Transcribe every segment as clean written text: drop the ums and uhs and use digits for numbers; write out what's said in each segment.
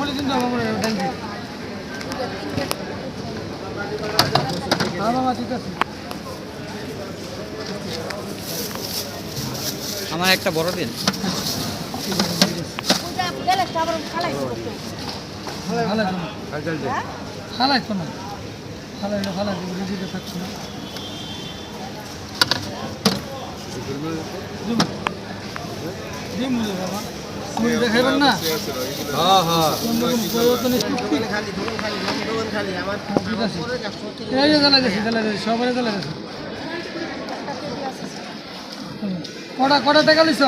বলে দিন তো আমার থ্যাংক ইউ। হ্যাঁ মামা ঠিক আছে। আমার একটা বড় দিন। খালাই তো না, খালাই বুঝিতে থাকছি না। বাবা মুড়ি দেখাইবেন না? সবাই জ্বালা গেছে। কটা টাকা লিছ?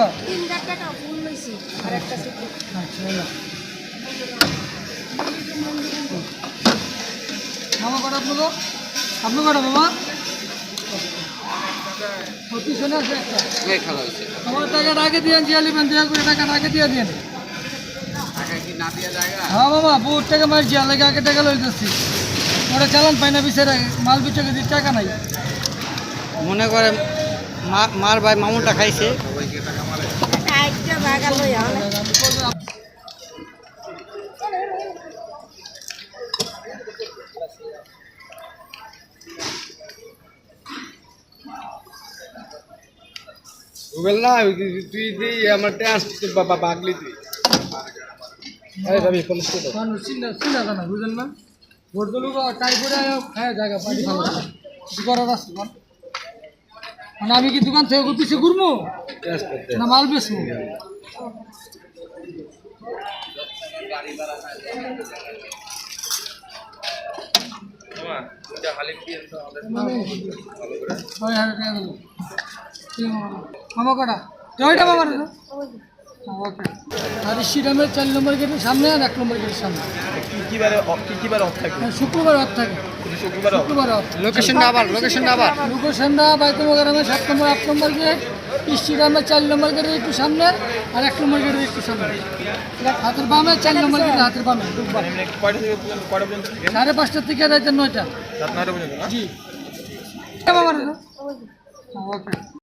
মামা কটা আপনার? আপনি কটা মামা? পিছনে আছে একটা। আমার টাকাটা আগে দিয়ে জিয়ালিবেন, দেওয়া করে টাকাটা আগে দিয়ে দিন। হ্যাঁ মামা বহুত টাকা মার জিয়া লাগে, আগে টাকা লই যাচ্ছি। ওরা চালান পাই না, বিচারে মাল বিচকে দিয়ে টাকা নাই। মনে করে মার ভাই মামুনটা খাইছে। না তুই দিই আমার বাগলি তুই চিন্তা না বুঝলেন না? ভোট দলুক টাই করে খায় জায়গা পার্টি ভালো কি করার আছে মানে আমি কি দোকান থেকে পিছিয়ে ঘুরবো না মাল বেচবো? মামা কটা জয়টা মামার ওকে। আর শ্রীরামের 4 নম্বর গেটের সামনে আর 1 নম্বর গেটের সামনে। শুক্রবার অফ থাকে। শুক্রবার অফ। লোকেশনটা আবার লোকেশনটা বাইতুলগ্রামের 7 নম্বর 8 নম্বর গেট, শ্রীরামের 4 নম্বর গেটের একটু সামনে আর 1 নম্বর গেটের একটু সামনে। হাতের বামে 4 নম্বর গেট, হাতের বামে 5:30 থেকে রাত 9টা। জি ওকে।